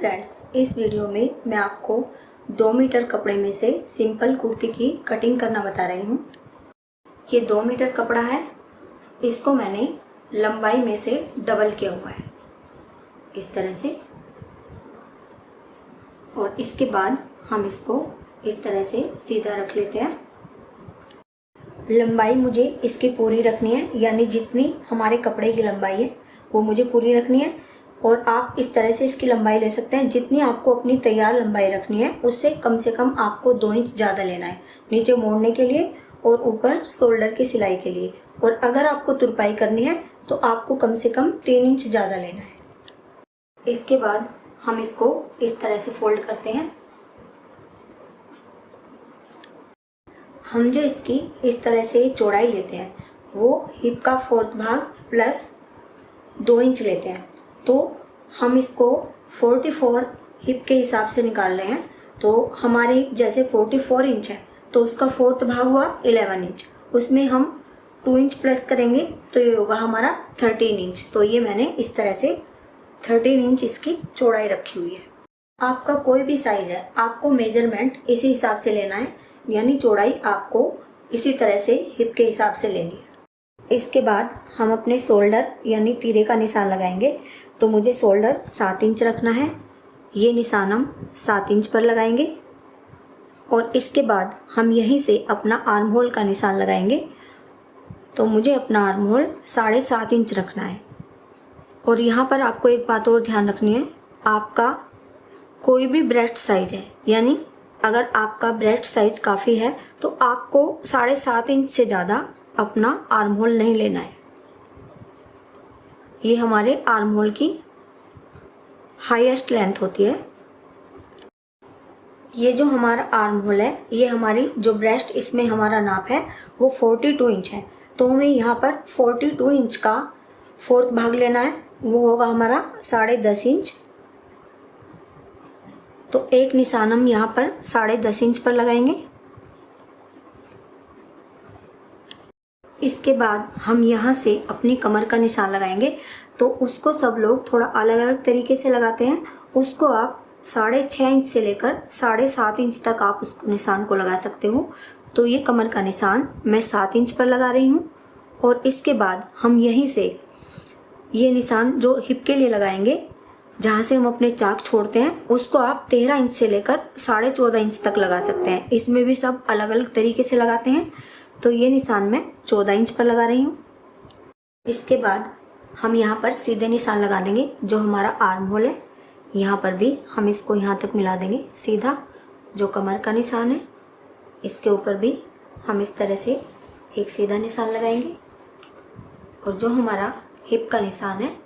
Friends, इस video में मैं आपको 2 मीटर कपड़े में से सिंपल कुर्ती की कटिंग करना बता रही हूँ। ये 2 मीटर कपड़ा है, इसको मैंने लंबाई में से डबल किया हुआ है इस तरह से, और इसके बाद हम इसको इस तरह से सीधा रख लेते हैं। लंबाई मुझे इसकी पूरी रखनी है, यानी जितनी हमारे कपड़े की लंबाई है वो मुझे पूरी रखनी है। और आप इस तरह से इसकी लंबाई ले सकते हैं, जितनी आपको अपनी तैयार लंबाई रखनी है उससे कम से कम आपको 2 इंच ज़्यादा लेना है, नीचे मोड़ने के लिए और ऊपर शोल्डर की सिलाई के लिए। और अगर आपको तुरपाई करनी है तो आपको कम से कम 3 इंच ज़्यादा लेना है। इसके बाद हम इसको इस तरह से फोल्ड करते हैं। हम जो इसकी इस तरह से चौड़ाई लेते हैं वो हिप का 4th भाग प्लस 2 इंच लेते हैं, तो हम इसको 44 हिप के हिसाब से निकाल रहे हैं। तो हमारे हिप जैसे 44 इंच है तो उसका 4th भाग हुआ 11 इंच, उसमें हम 2 इंच प्लस करेंगे तो ये होगा हमारा 13 इंच। तो ये मैंने इस तरह से 13 इंच इसकी चौड़ाई रखी हुई है। आपका कोई भी साइज़ है, आपको मेजरमेंट इसी हिसाब से लेना है, यानी चौड़ाई आपको इसी तरह से हिप के हिसाब से लेनी है। इसके बाद हम अपने शोल्डर यानी तीरे का निशान लगाएंगे। तो मुझे शोल्डर 7 इंच रखना है, ये निशान हम 7 इंच पर लगाएंगे। और इसके बाद हम यहीं से अपना आर्म होल का निशान लगाएंगे। तो मुझे अपना आर्म होल 7.5 इंच रखना है। और यहाँ पर आपको एक बात और ध्यान रखनी है, आपका कोई भी ब्रेस्ट साइज है, यानी अगर आपका ब्रेस्ट साइज काफ़ी है तो आपको 7.5 इंच से ज़्यादा अपना आर्म होल नहीं लेना है। ये हमारे आर्म होल की हाईएस्ट लेंथ होती है। ये जो हमारा आर्म होल है, ये हमारी जो ब्रेस्ट इसमें हमारा नाप है वो 42 इंच है। तो हमें यहाँ पर 42 इंच का 4th भाग लेना है, वो होगा हमारा 10.5 इंच। तो एक निशान हम यहाँ पर 10.5 इंच पर लगाएंगे। इसके बाद हम यहाँ से अपनी कमर का निशान लगाएंगे। तो उसको सब लोग थोड़ा अलग अलग तरीके से लगाते हैं। उसको आप 6.5 इंच से लेकर 7.5 इंच तक आप उसको निशान को लगा सकते हो। तो ये कमर का निशान मैं 7 इंच पर लगा रही हूँ। और इसके बाद हम यहीं से ये निशान जो हिप के लिए लगाएंगे, जहाँ से हम अपने चाक छोड़ते हैं, उसको आप 13 इंच से लेकर 14.5 इंच तक लगा सकते हैं। इसमें भी सब अलग अलग तरीके से लगाते हैं। तो ये निशान मैं 14 इंच पर लगा रही हूँ। इसके बाद हम यहाँ पर सीधे निशान लगा देंगे। जो हमारा आर्म होल है यहाँ पर भी हम इसको यहाँ तक मिला देंगे सीधा। जो कमर का निशान है इसके ऊपर भी हम इस तरह से एक सीधा निशान लगाएंगे। और जो हमारा हिप का निशान है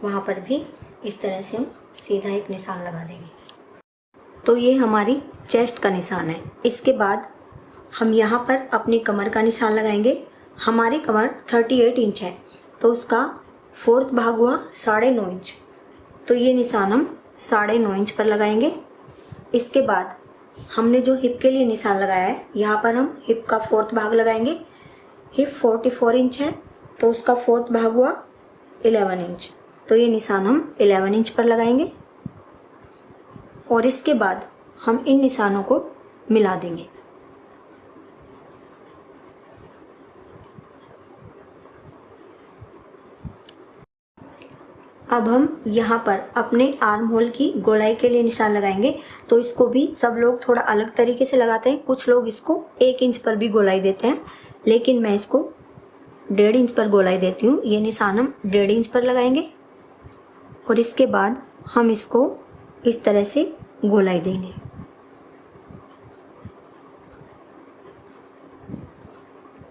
वहाँ पर भी इस तरह से हम सीधा एक निशान लगा देंगे। तो ये हमारी चेस्ट का निशान है। इसके बाद हम यहाँ पर अपनी कमर का निशान लगाएंगे। हमारी कमर 38 इंच है तो उसका 4th भाग हुआ 9.5 इंच। तो ये निशान हम 9.5 इंच पर लगाएंगे। इसके बाद हमने जो हिप के लिए निशान लगाया है, यहाँ पर हम हिप का 4th भाग लगाएंगे। हिप 44 इंच है तो उसका 4th भाग हुआ 11 इंच। तो ये निशान हम 11 इंच पर लगाएंगे। और इसके बाद हम इन निशानों को मिला देंगे। अब हम यहाँ पर अपने आर्म होल की गोलाई के लिए निशान लगाएंगे। तो इसको भी सब लोग थोड़ा अलग तरीके से लगाते हैं। कुछ लोग इसको 1 इंच पर भी गोलाई देते हैं, लेकिन मैं इसको 1.5 इंच पर गोलाई देती हूँ। ये निशान हम 1.5 इंच पर लगाएंगे। और इसके बाद हम इसको इस तरह से गोलाई देंगे।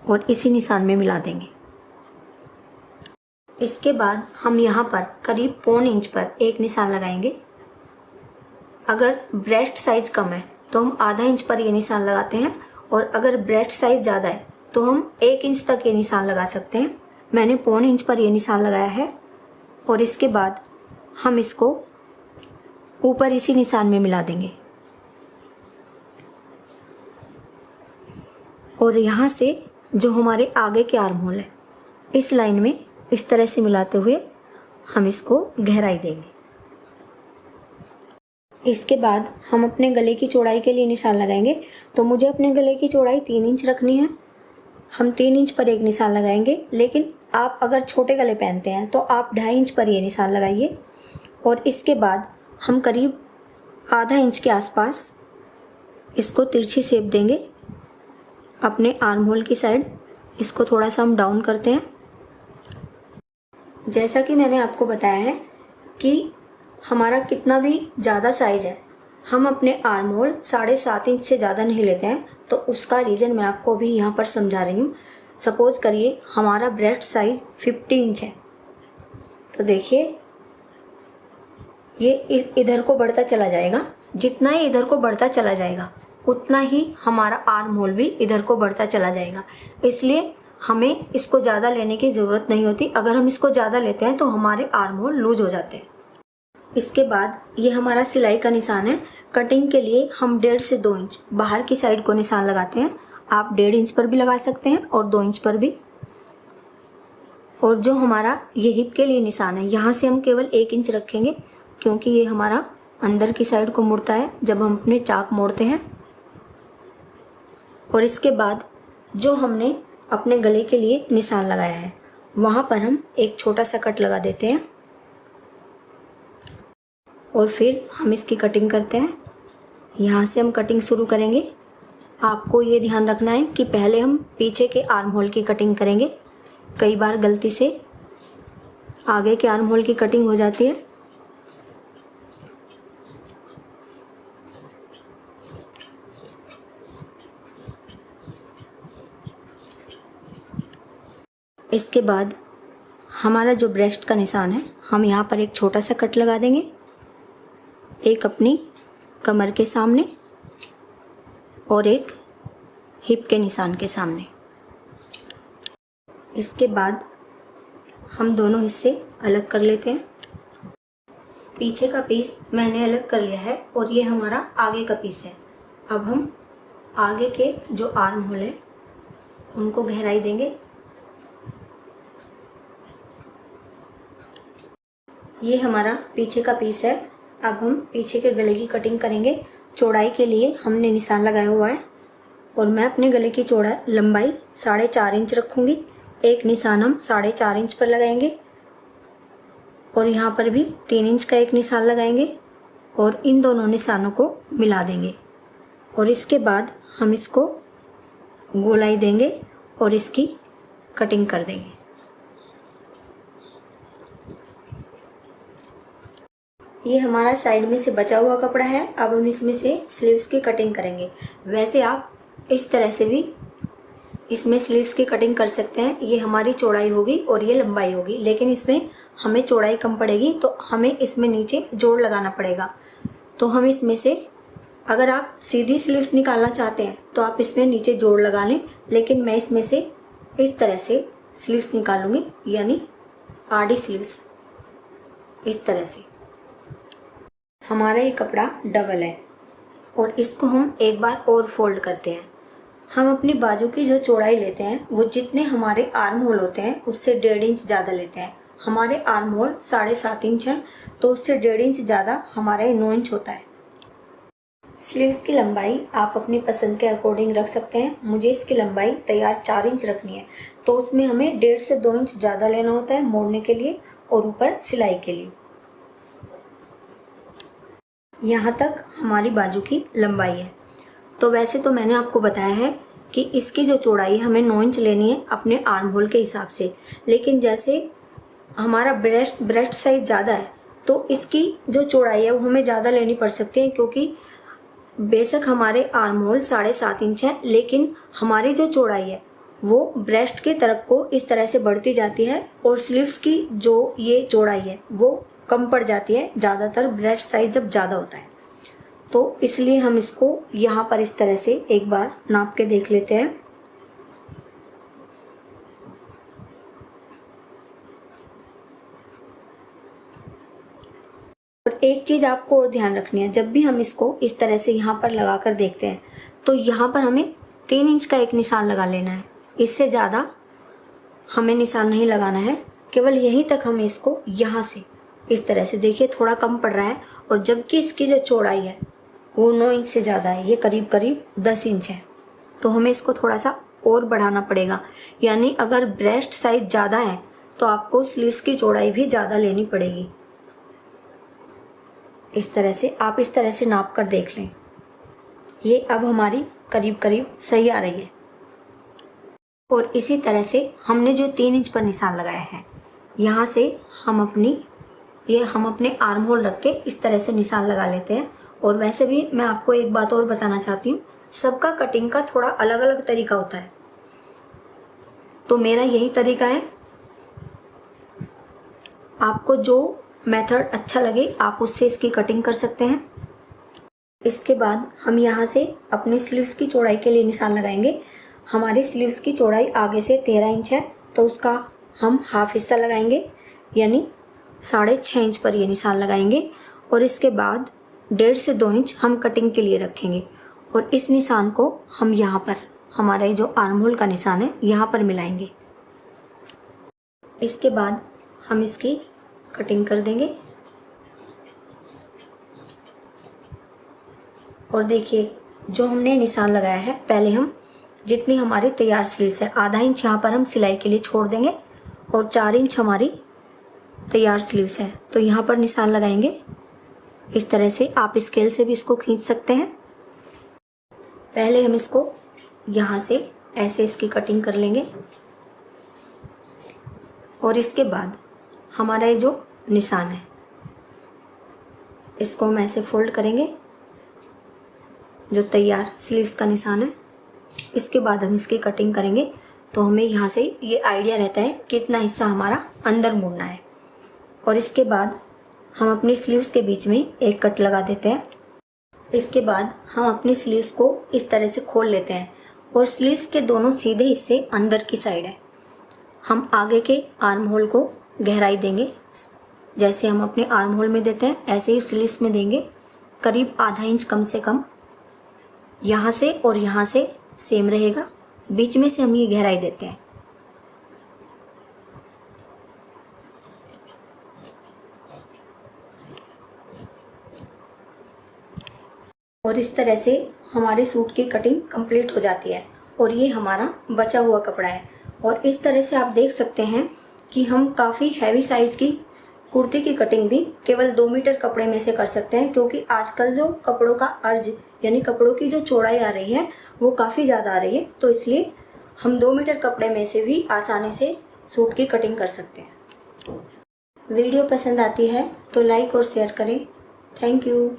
और इसी निशान में मिला देंगे। इसके बाद हम यहाँ पर करीब 1.25 इंच पर एक निशान लगाएंगे। अगर ब्रेस्ट साइज कम है तो हम आधा इंच पर ये निशान लगाते हैं, और अगर ब्रेस्ट साइज ज़्यादा है तो हम 1 इंच तक ये निशान लगा सकते हैं। मैंने 1.25 इंच पर ये निशान लगाया है। और इसके बाद हम इसको ऊपर इसी निशान में मिला देंगे। और यहाँ से जो हमारे आगे के आर्म होल है, इस लाइन में इस तरह से मिलाते हुए हम इसको गहराई देंगे। इसके बाद हम अपने गले की चौड़ाई के लिए निशान लगाएंगे। तो मुझे अपने गले की चौड़ाई 3 इंच रखनी है। हम 3 इंच पर एक निशान लगाएंगे, लेकिन आप अगर छोटे गले पहनते हैं तो आप 2.5 इंच पर ये निशान लगाइए। और इसके बाद हम करीब आधा इंच के आसपास इसको तिरछी शेप देंगे अपने आर्म होल की साइड। इसको थोड़ा सा हम डाउन करते हैं। जैसा कि मैंने आपको बताया है कि हमारा कितना भी ज़्यादा साइज़ है, हम अपने आर्म होल 7.5 इंच से ज़्यादा नहीं लेते हैं। तो उसका रीज़न मैं आपको अभी यहाँ पर समझा रही हूँ। सपोज़ करिए हमारा ब्रेस्ट साइज़ 50 इंच है, तो देखिए ये इधर को बढ़ता चला जाएगा। जितना ही इधर को बढ़ता चला जाएगा उतना ही हमारा आर्म होल भी इधर को बढ़ता चला जाएगा। इसलिए हमें इसको ज़्यादा लेने की ज़रूरत नहीं होती। अगर हम इसको ज़्यादा लेते हैं तो हमारे आर्म होल लूज हो जाते हैं। इसके बाद ये हमारा सिलाई का निशान है। कटिंग के लिए हम 1.5 से 2 इंच बाहर की साइड को निशान लगाते हैं। आप 1.5 इंच पर भी लगा सकते हैं और 2 इंच पर भी। और जो हमारा ये हिप के लिए निशान है, यहाँ से हम केवल 1 इंच रखेंगे, क्योंकि ये हमारा अंदर की साइड को मुड़ता है जब हम अपने चाक मोड़ते हैं। और इसके बाद जो हमने अपने गले के लिए निशान लगाया है, वहाँ पर हम एक छोटा सा कट लगा देते हैं और फिर हम इसकी कटिंग करते हैं। यहाँ से हम कटिंग शुरू करेंगे। आपको ये ध्यान रखना है कि पहले हम पीछे के आर्म होल की कटिंग करेंगे। कई बार गलती से आगे के आर्म होल की कटिंग हो जाती है। इसके बाद हमारा जो ब्रेस्ट का निशान है, हम यहाँ पर एक छोटा सा कट लगा देंगे, एक अपनी कमर के सामने और एक हिप के निशान के सामने। इसके बाद हम दोनों हिस्से अलग कर लेते हैं। पीछे का पीस मैंने अलग कर लिया है और ये हमारा आगे का पीस है। अब हम आगे के जो आर्म होल है उनको गहराई देंगे। ये हमारा पीछे का पीस है। अब हम पीछे के गले की कटिंग करेंगे। चौड़ाई के लिए हमने निशान लगाया हुआ है और मैं अपने गले की लंबाई 4.5 इंच रखूँगी। एक निशान हम 4.5 इंच पर लगाएंगे और यहाँ पर भी 3 इंच का एक निशान लगाएंगे और इन दोनों निशानों को मिला देंगे। और इसके बाद हम इसको गोलाई देंगे और इसकी कटिंग कर देंगे। ये हमारा साइड में से बचा हुआ कपड़ा है। अब हम इसमें से स्लीव्स की कटिंग करेंगे। वैसे आप इस तरह से भी इसमें स्लीव्स की कटिंग कर सकते हैं। ये हमारी चौड़ाई होगी और ये लंबाई होगी, लेकिन इसमें हमें चौड़ाई कम पड़ेगी तो हमें इसमें नीचे जोड़ लगाना पड़ेगा। तो हम इसमें से, अगर आप सीधी स्लीव्स निकालना चाहते हैं तो आप इसमें नीचे जोड़ लगा लें, लेकिन मैं इसमें से इस तरह से स्लीव्स निकालूंगी, यानी आड़ी स्लीव्स। इस तरह से हमारा ये कपड़ा डबल है और इसको हम एक बार और फोल्ड करते हैं। हम अपनी बाजू की जो चौड़ाई लेते हैं वो जितने हमारे आर्म होल होते हैं उससे 1.5 इंच ज़्यादा लेते हैं। हमारे आर्म होल 7.5 इंच है तो उससे 1.5 इंच ज़्यादा हमारा ये 9 इंच होता है। स्लीव्स की लंबाई आप अपनी पसंद के अकॉर्डिंग रख सकते हैं। मुझे इसकी लंबाई तैयार 4 इंच रखनी है, तो उसमें हमें 1.5 से 2 इंच ज़्यादा लेना होता है मोड़ने के लिए और ऊपर सिलाई के लिए। यहाँ तक हमारी बाजू की लंबाई है। तो वैसे तो मैंने आपको बताया है कि इसकी जो चौड़ाई हमें 9 इंच लेनी है अपने आर्म होल के हिसाब से, लेकिन जैसे हमारा ब्रेस्ट साइज ज़्यादा है तो इसकी जो चौड़ाई है वो हमें ज़्यादा लेनी पड़ सकती है, क्योंकि बेशक हमारे आर्म होल 7.5 इंच है, लेकिन हमारी जो चौड़ाई है वो ब्रेस्ट की तरफ को इस तरह से बढ़ती जाती है और स्लीव्स की जो ये चौड़ाई है वो कम पड़ जाती है, ज़्यादातर ब्रेस्ट साइज जब ज़्यादा होता है। तो इसलिए हम इसको यहाँ पर इस तरह से एक बार नाप के देख लेते हैं। और एक चीज़ आपको और ध्यान रखनी है, जब भी हम इसको इस तरह से यहाँ पर लगा कर देखते हैं तो यहाँ पर हमें 3 इंच का एक निशान लगा लेना है। इससे ज़्यादा हमें निशान नहीं लगाना है, केवल यहीं तक हमें इसको यहाँ से इस तरह से देखिए थोड़ा कम पड़ रहा है, और जबकि इसकी जो चौड़ाई है वो 9 इंच से ज़्यादा है, ये करीब करीब 10 इंच है। तो हमें इसको थोड़ा सा और बढ़ाना पड़ेगा, यानी अगर ब्रेस्ट साइज ज़्यादा है तो आपको स्लीव्स की चौड़ाई भी ज़्यादा लेनी पड़ेगी। इस तरह से आप इस तरह से नाप कर देख लें। ये अब हमारी करीब करीब सही आ रही है। और इसी तरह से हमने जो 3 इंच पर निशान लगाया है, यहाँ से हम अपने आर्म होल रख के इस तरह से निशान लगा लेते हैं। और वैसे भी मैं आपको एक बात और बताना चाहती हूँ, सबका कटिंग का थोड़ा अलग अलग तरीका होता है, तो मेरा यही तरीका है। आपको जो मेथड अच्छा लगे आप उससे इसकी कटिंग कर सकते हैं। इसके बाद हम यहाँ से अपनी स्लीव्स की चौड़ाई के लिए निशान लगाएंगे। हमारी स्लीव्स की चौड़ाई आगे से 13 इंच है, तो उसका हम हाफ हिस्सा लगाएंगे, यानी 6.5 इंच पर ये निशान लगाएंगे। और इसके बाद 1.5 से 2 इंच हम कटिंग के लिए रखेंगे, और इस निशान को हम यहाँ पर, हमारा जो आर्म होल का निशान है, यहाँ पर मिलाएंगे। इसके बाद हम इसकी कटिंग कर देंगे। और देखिए जो हमने निशान लगाया है, पहले हम जितनी हमारी तैयार स्लीव्स है, आधा इंच यहाँ पर हम सिलाई के लिए छोड़ देंगे, और 4 इंच हमारी तैयार स्लीव्स है, तो यहाँ पर निशान लगाएंगे। इस तरह से आप स्केल से भी इसको खींच सकते हैं। पहले हम इसको यहाँ से ऐसे इसकी कटिंग कर लेंगे, और इसके बाद हमारा ये जो निशान है इसको हम ऐसे फोल्ड करेंगे, जो तैयार स्लीव्स का निशान है। इसके बाद हम इसकी कटिंग करेंगे, तो हमें यहाँ से ये आइडिया रहता है कितना हिस्सा हमारा अंदर मुड़ना है। और इसके बाद हम अपनी स्लीव्स के बीच में एक कट लगा देते हैं। इसके बाद हम अपनी स्लीव्स को इस तरह से खोल लेते हैं, और स्लीव्स के दोनों सीधे हिस्से अंदर की साइड है। हम आगे के आर्म होल को गहराई देंगे, जैसे हम अपने आर्म होल में देते हैं ऐसे ही स्लीव्स में देंगे, करीब आधा इंच कम से कम। यहाँ से और यहाँ से सेम रहेगा, बीच में से हम ये गहराई देते हैं। और इस तरह से हमारे सूट की कटिंग कंप्लीट हो जाती है, और ये हमारा बचा हुआ कपड़ा है। और इस तरह से आप देख सकते हैं कि हम काफ़ी हैवी साइज़ की कुर्ती की कटिंग भी केवल 2 मीटर कपड़े में से कर सकते हैं, क्योंकि आजकल जो कपड़ों का अर्ज, यानी कपड़ों की जो चौड़ाई आ रही है वो काफ़ी ज़्यादा आ रही है, तो इसलिए हम 2 मीटर कपड़े में से भी आसानी से सूट की कटिंग कर सकते हैं। वीडियो पसंद आती है तो लाइक और शेयर करें। Thank you.